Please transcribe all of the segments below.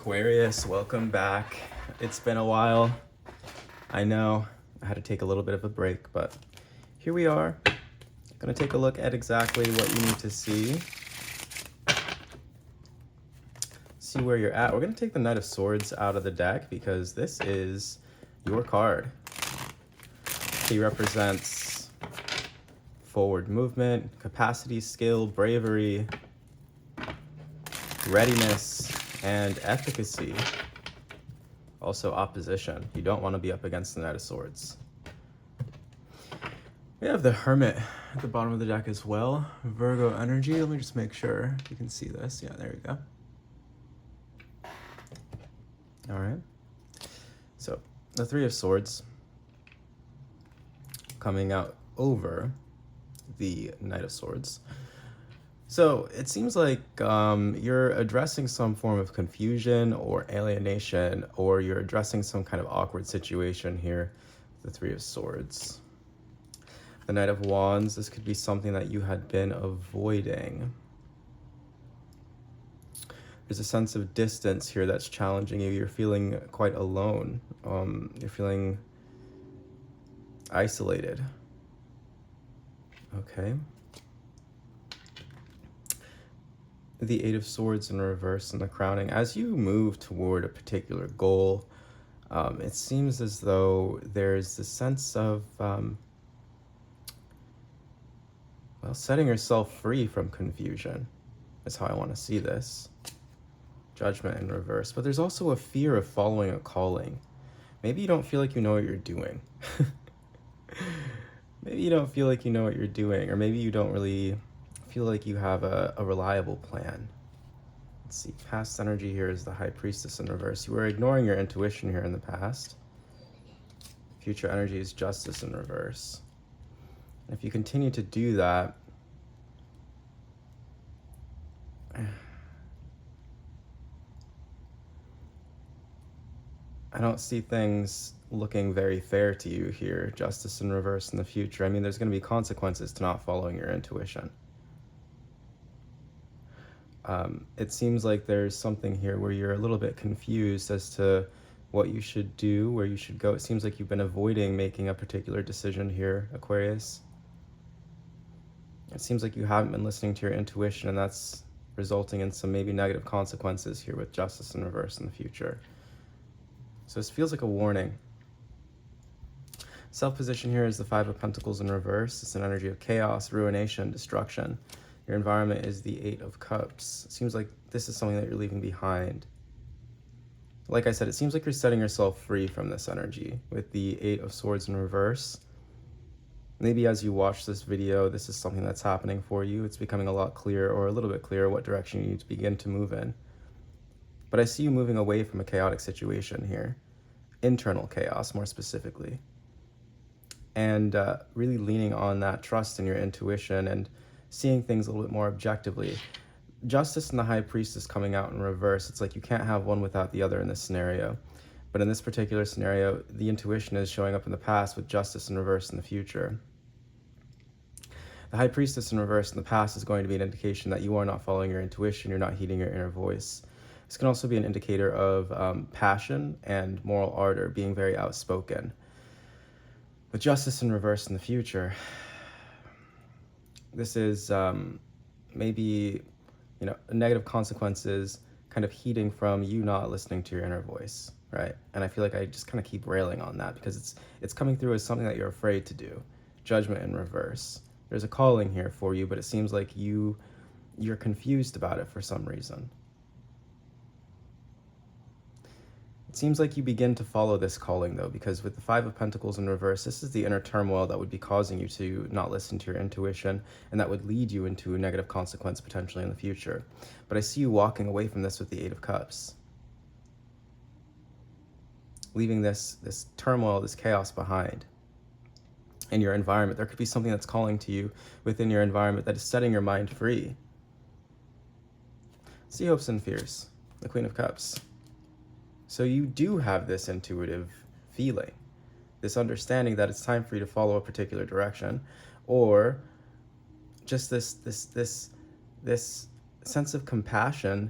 Aquarius, welcome back. It's been a while. I know I had to take a little bit of a break, but here we are. Going to take a look at exactly what you need to see where you're at. We're going to take the Knight of Swords out of the deck because this is your card. He represents forward movement, capacity, skill, bravery, readiness, and efficacy. Also opposition. You don't want to be up against the Knight of Swords. We have the Hermit at the bottom of the deck as well. Virgo energy. Let me just make sure you can see this. Yeah, there you go. All right. So the Three of Swords coming out over the Knight of Swords. So it seems like you're addressing some form of confusion or alienation, or you're addressing some kind of awkward situation here, the Three of Swords. The Knight of Wands, this could be something that you had been avoiding. There's a sense of distance here that's challenging you. You're feeling quite alone. You're feeling isolated. Okay. The Eight of Swords in reverse and the crowning. As you move toward a particular goal, it seems as though there's this sense of setting yourself free from confusion is how I want to see this. Judgment in reverse. But there's also a fear of following a calling. Maybe you don't feel like you know what you're doing. Maybe you don't feel like you know what you're doing, or maybe you don't really feel like you have a reliable plan. Let's see, past energy here is the High Priestess in reverse. You were ignoring your intuition here in the past. Future energy is Justice in reverse. And if you continue to do that, I don't see things looking very fair to you here, Justice in reverse in the future. I mean, there's going to be consequences to not following your intuition. It seems like there's something here where you're a little bit confused as to what you should do, where you should go. It seems like you've been avoiding making a particular decision here, Aquarius. It seems like you haven't been listening to your intuition, and that's resulting in some maybe negative consequences here with Justice in reverse in the future. So this feels like a warning. Self-position here is the Five of Pentacles in reverse. It's an energy of chaos, ruination, destruction. Your environment is the Eight of Cups. It seems like this is something that you're leaving behind. Like I said, it seems like you're setting yourself free from this energy with the Eight of Swords in reverse. Maybe as you watch this video, this is something that's happening for you. It's becoming a lot clearer, or a little bit clearer, what direction you need to begin to move in. But I see you moving away from a chaotic situation here. Internal chaos, more specifically. And really leaning on that trust in your intuition and seeing things a little bit more objectively. Justice and the High Priestess coming out in reverse. It's like you can't have one without the other in this scenario. But in this particular scenario, the intuition is showing up in the past with Justice in reverse in the future. The High Priestess in reverse in the past is going to be an indication that you are not following your intuition, you're not heeding your inner voice. This can also be an indicator of passion and moral ardor, being very outspoken. With Justice in reverse in the future, this is maybe, negative consequences kind of heeding from you not listening to your inner voice, right? And I feel like I just kind of keep railing on that because it's coming through as something that you're afraid to do. Judgment in reverse. There's a calling here for you, but it seems like you're confused about it for some reason. It seems like you begin to follow this calling, though, because with the Five of Pentacles in reverse, this is the inner turmoil that would be causing you to not listen to your intuition, and that would lead you into a negative consequence potentially in the future. But I see you walking away from this with the Eight of Cups, leaving this turmoil, this chaos behind in your environment. There could be something that's calling to you within your environment that is setting your mind free. See hopes and fears, the Queen of Cups. So you do have this intuitive feeling, this understanding that it's time for you to follow a particular direction, or just this sense of compassion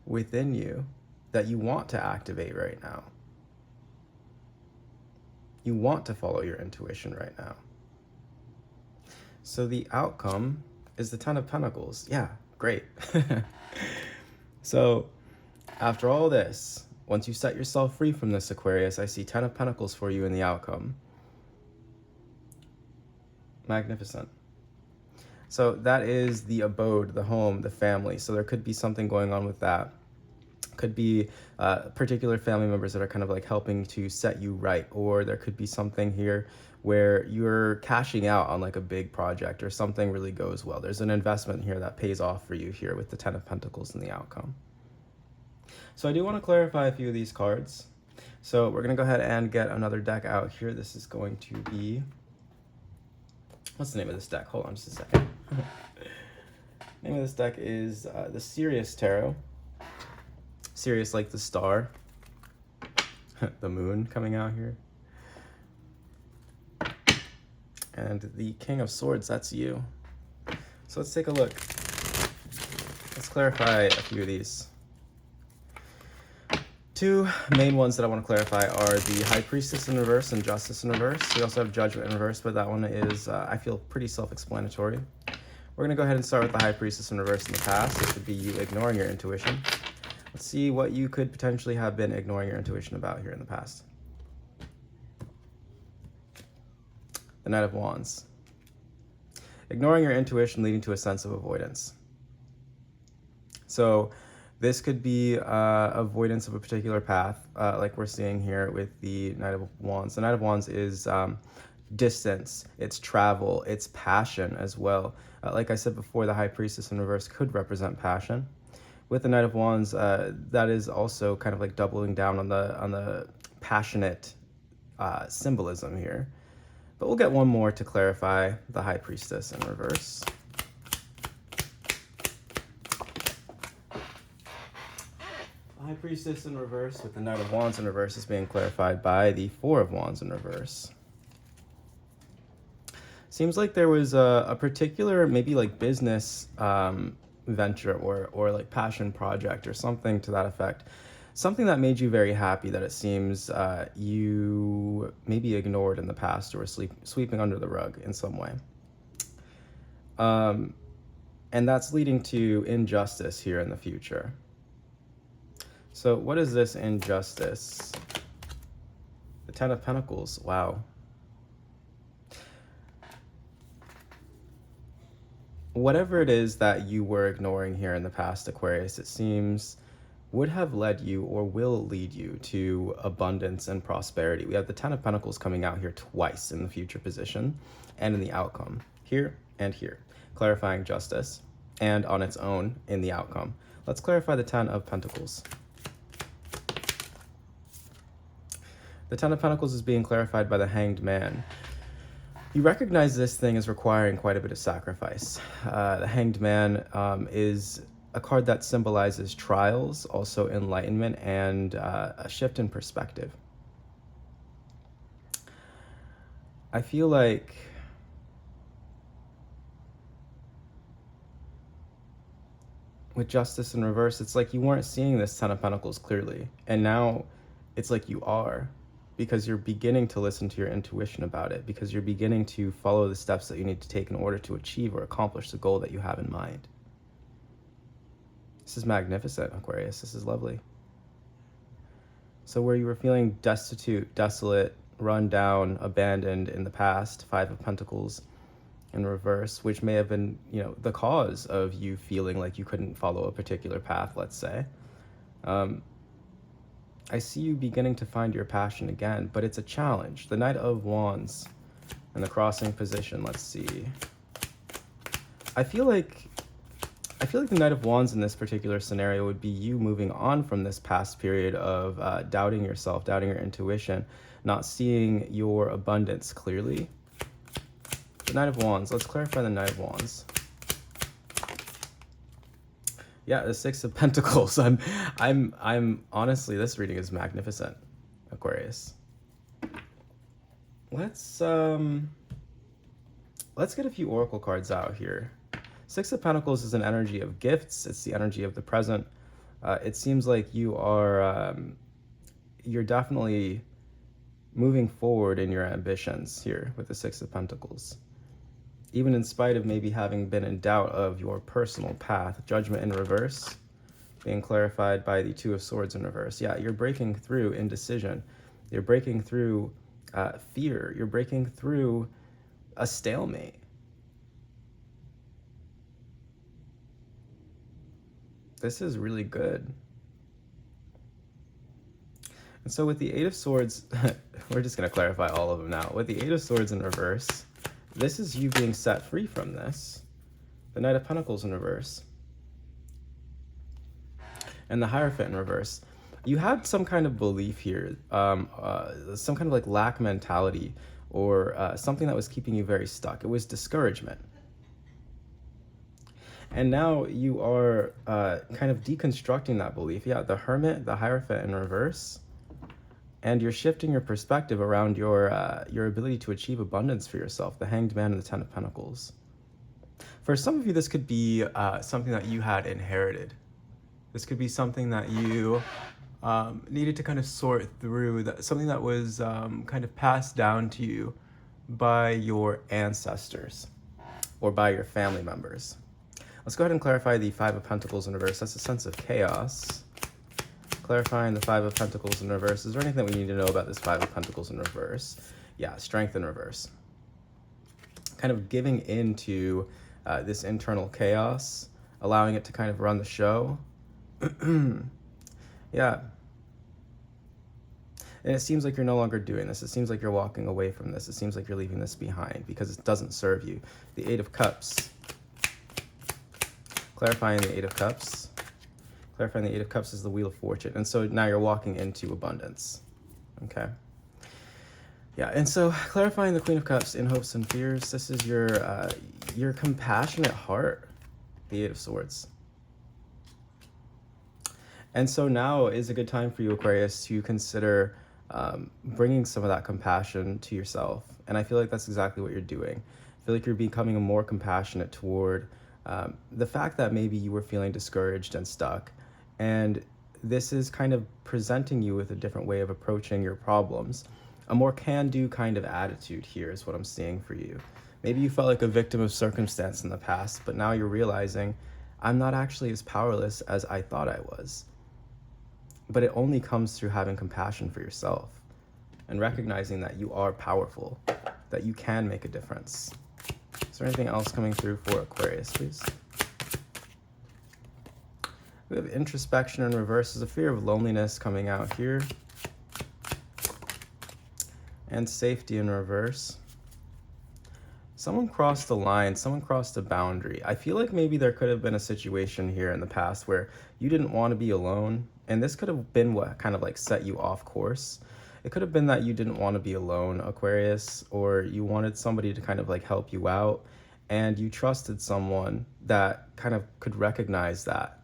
within you that you want to activate right now. You want to follow your intuition right now. So the outcome is the Ten of Pentacles. Yeah, great. So after all this, once you set yourself free from this, Aquarius, I see 10 of Pentacles for you in the outcome. Magnificent. So that is the abode, the home, the family. So there could be something going on with that. Could be particular family members that are kind of like helping to set you right, or there could be something here where you're cashing out on like a big project or something really goes well. There's an investment here that pays off for you here with the 10 of Pentacles in the outcome. So I do want to clarify a few of these cards. So we're going to go ahead and get another deck out here. This is going to be, what's the name of this deck? Hold on just a second. Name of this deck is the Sirius Tarot. Sirius like the star. The moon coming out here. And the King of Swords, that's you. So let's take a look. Let's clarify a few of these. Two main ones that I want to clarify are the High Priestess in reverse and Justice in reverse. We also have Judgment in reverse, but that one is, I feel, pretty self-explanatory. We're going to go ahead and start with the High Priestess in reverse in the past. This would be you ignoring your intuition. Let's see what you could potentially have been ignoring your intuition about here in the past. The Knight of Wands. Ignoring your intuition leading to a sense of avoidance. So this could be avoidance of a particular path, like we're seeing here with the Knight of Wands. The Knight of Wands is distance, it's travel, it's passion as well. Like I said before, the High Priestess in reverse could represent passion. With the Knight of Wands, that is also kind of like doubling down on the passionate symbolism here. But we'll get one more to clarify the High Priestess in reverse. High Priestess in reverse with the Knight of Wands in reverse is being clarified by the Four of Wands in reverse. Seems like there was a particular maybe like business venture or like passion project or something to that effect. Something that made you very happy that it seems you maybe ignored in the past or sweeping under the rug in some way. And that's leading to injustice here in the future. So what is this injustice? The Ten of Pentacles. Wow. Whatever it is that you were ignoring here in the past, Aquarius, it seems would have led you or will lead you to abundance and prosperity. We have the Ten of Pentacles coming out here twice in the future position and in the outcome. Here and here. Clarifying justice and on its own in the outcome. Let's clarify the Ten of Pentacles. The Ten of Pentacles is being clarified by the Hanged Man. You recognize this thing as requiring quite a bit of sacrifice. The Hanged Man is a card that symbolizes trials, also enlightenment, and a shift in perspective. I feel like with Justice in reverse, it's like you weren't seeing this Ten of Pentacles clearly, and now it's like you are. Because you're beginning to listen to your intuition about it, because you're beginning to follow the steps that you need to take in order to achieve or accomplish the goal that you have in mind. This is magnificent, Aquarius. This is lovely. So where you were feeling destitute, desolate, run down, abandoned in the past, Five of Pentacles in reverse, which may have been, the cause of you feeling like you couldn't follow a particular path, let's say. I see you beginning to find your passion again, but it's a challenge. The Knight of Wands in the crossing position, let's see. I feel like the Knight of Wands in this particular scenario would be you moving on from this past period of doubting yourself, doubting your intuition, not seeing your abundance clearly. The Knight of Wands, let's clarify the Knight of Wands. Yeah, the Six of Pentacles. I'm honestly, this reading is magnificent, Aquarius. Let's get a few oracle cards out here. Six of Pentacles is an energy of gifts. It's the energy of the present. It seems like you are, you're definitely moving forward in your ambitions here with the Six of Pentacles. Even in spite of maybe having been in doubt of your personal path. Judgment in reverse, being clarified by the Two of Swords in reverse. Yeah, you're breaking through indecision. You're breaking through fear. You're breaking through a stalemate. This is really good. And so with the Eight of Swords, we're just going to clarify all of them now. With the Eight of Swords in reverse, this is you being set free from this. The Knight of Pentacles in reverse. And the Hierophant in reverse. You had some kind of belief here, some kind of like lack mentality, or something that was keeping you very stuck. It was discouragement. And now you are kind of deconstructing that belief. Yeah, the Hermit, the Hierophant in reverse. And you're shifting your perspective around your ability to achieve abundance for yourself, the Hanged Man and the Ten of Pentacles. For some of you, this could be something that you had inherited. This could be something that you needed to kind of sort through, something that was kind of passed down to you by your ancestors or by your family members. Let's go ahead and clarify the Five of Pentacles in reverse. That's a sense of chaos. Clarifying the Five of Pentacles in reverse. Is there anything that we need to know about this Five of Pentacles in reverse? Yeah, strength in reverse. Kind of giving into this internal chaos, allowing it to kind of run the show. Yeah. And it seems like you're no longer doing this. It seems like you're walking away from this. It seems like you're leaving this behind because it doesn't serve you. The Eight of Cups. Clarifying the Eight of Cups. Clarifying the Eight of Cups is the Wheel of Fortune. And so now you're walking into abundance. Okay. Yeah, and so clarifying the Queen of Cups in hopes and fears. This is your compassionate heart, the Eight of Swords. And so now is a good time for you, Aquarius, to consider bringing some of that compassion to yourself. And I feel like that's exactly what you're doing. I feel like you're becoming more compassionate toward the fact that maybe you were feeling discouraged and stuck. And this is kind of presenting you with a different way of approaching your problems. A more can-do kind of attitude here is what I'm seeing for you. Maybe you felt like a victim of circumstance in the past, but now you're realizing, I'm not actually as powerless as I thought I was. But it only comes through having compassion for yourself and recognizing that you are powerful, that you can make a difference. Is there anything else coming through for Aquarius, please? We have introspection in reverse. There's a fear of loneliness coming out here. And safety in reverse. Someone crossed the line. Someone crossed a boundary. I feel like maybe there could have been a situation here in the past where you didn't want to be alone. And this could have been what kind of like set you off course. It could have been that you didn't want to be alone, Aquarius, or you wanted somebody to kind of like help you out. And you trusted someone that kind of could recognize that.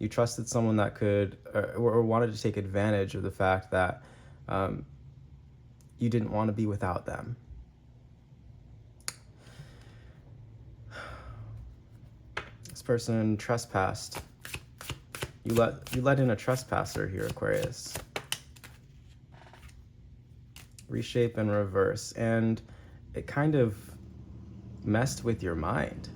You trusted someone that could, or wanted to take advantage of the fact that you didn't want to be without them. This person trespassed. You let in a trespasser here, Aquarius. Reshape and reverse. And it kind of messed with your mind.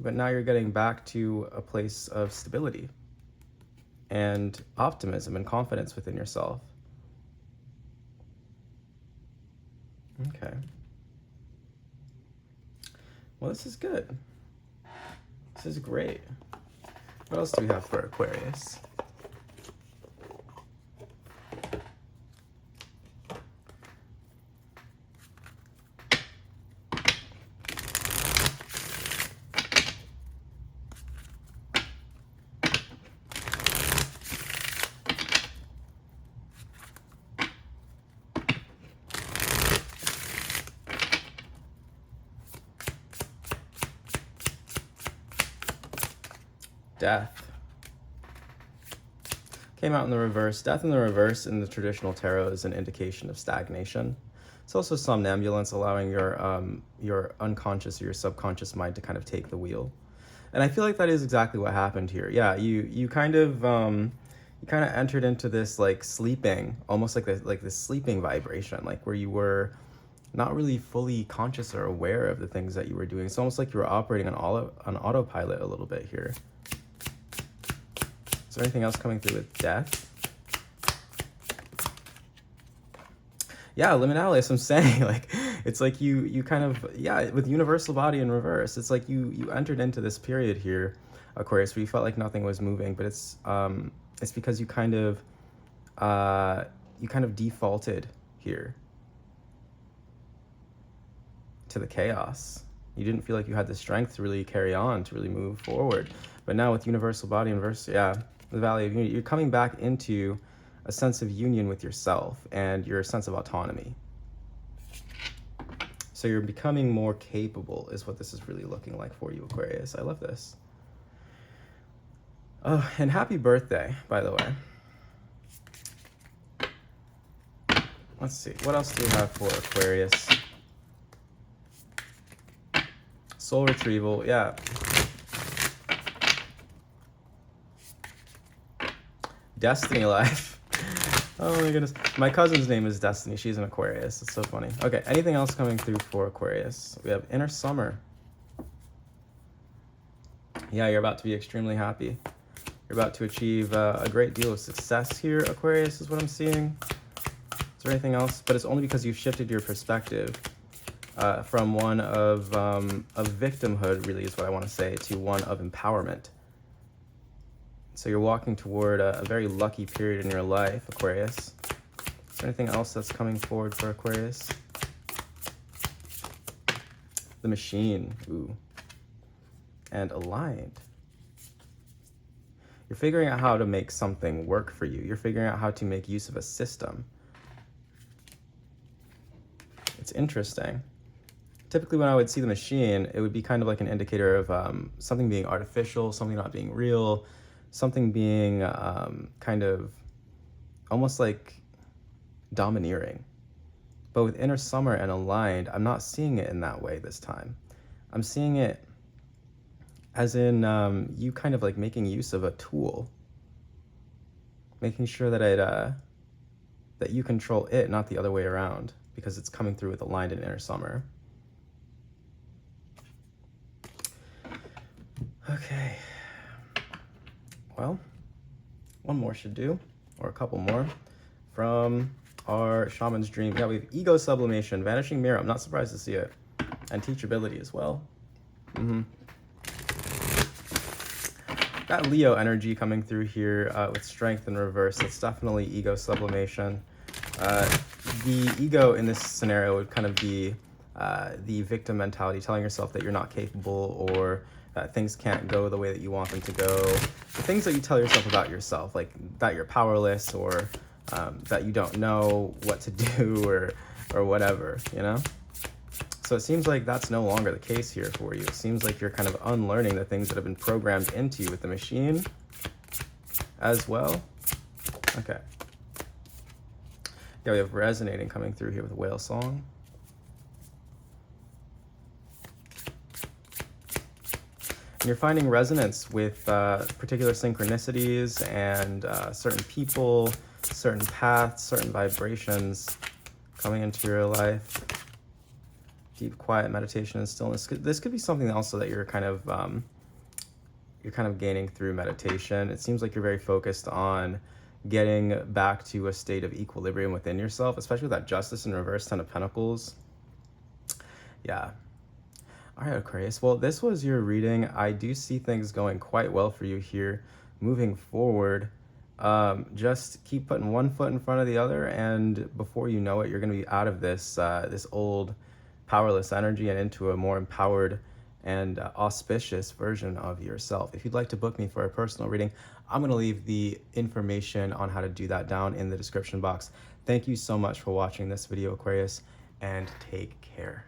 But now you're getting back to a place of stability and optimism and confidence within yourself. Okay. Well, this is good. This is great. What else do we have for Aquarius? Death. Came out in the reverse. Death in the reverse in the traditional tarot is an indication of stagnation. It's also somnambulance, allowing your unconscious or your subconscious mind to kind of take the wheel. And I feel like that is exactly what happened here. Yeah, you kind of entered into this like sleeping, almost like this sleeping vibration, like where you were not really fully conscious or aware of the things that you were doing. It's almost like you were operating on autopilot a little bit here. Is there anything else coming through with death? Yeah, liminalis, I'm saying, like, it's like you kind of, yeah, with universal body in reverse, it's like you entered into this period here, Aquarius, where you felt like nothing was moving, but it's because you kind of defaulted here to the chaos. You didn't feel like you had the strength to really carry on, to really move forward. But now with universal body in reverse, yeah, the Valley of Unity, you're coming back into a sense of union with yourself and your sense of autonomy. So you're becoming more capable is what this is really looking like for you, Aquarius. I love this. Oh, and happy birthday, by the way. Let's see, what else do we have for Aquarius? Soul retrieval, yeah. Destiny life. Oh my goodness. My cousin's name is Destiny. She's an Aquarius. It's so funny. Okay, anything else coming through for Aquarius? We have inner summer. Yeah, you're about to be extremely happy. You're about to achieve a great deal of success here, Aquarius, is what I'm seeing. Is there anything else? But it's only because you've shifted your perspective from one of victimhood, really is what I want to say, to one of empowerment. So you're walking toward a very lucky period in your life, Aquarius. Is there anything else that's coming forward for Aquarius? The machine, ooh. And aligned. You're figuring out how to make something work for you. You're figuring out how to make use of a system. It's interesting. Typically when I would see the machine, it would be kind of like an indicator of something being artificial, something not being real, something being kind of almost like domineering. But with inner summer and aligned, I'm not seeing it in that way this time. I'm seeing it as in you kind of like making use of a tool, making sure that that you control it, not the other way around, because it's coming through with aligned and inner summer. Okay. Well, one more should do, or a couple more. From our shaman's dream, yeah, we have ego sublimation, vanishing mirror. I'm not surprised to see it, and teachability as well. That Leo energy coming through here with strength in reverse. It's definitely ego sublimation. The ego in this scenario would kind of be the victim mentality, telling yourself that you're not capable or that things can't go the way that you want them to go. The things that you tell yourself about yourself, like that you're powerless or that you don't know what to do or whatever, you know? So it seems like that's no longer the case here for you. It seems like you're kind of unlearning the things that have been programmed into you with the machine as well. Okay. Yeah, we have resonating coming through here with whale song. And you're finding resonance with particular synchronicities and certain people, certain paths, certain vibrations coming into your life. Deep, quiet meditation and stillness. This could be something also that you're kind of gaining through meditation. It seems like you're very focused on getting back to a state of equilibrium within yourself, especially with that justice in reverse, 10 of Pentacles. Yeah. All right, Aquarius. Well, this was your reading. I do see things going quite well for you here moving forward. Just keep putting one foot in front of the other, and before you know it, you're going to be out of this this old powerless energy and into a more empowered and auspicious version of yourself. If you'd like to book me for a personal reading, I'm going to leave the information on how to do that down in the description box. Thank you so much for watching this video, Aquarius, and take care.